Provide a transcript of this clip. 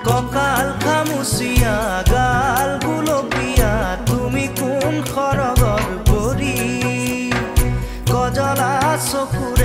কঁকাল খামুচিয়া গাল গুলপীয়া তুমি কোন খৰগৰ পৰি গজলা চকুৰ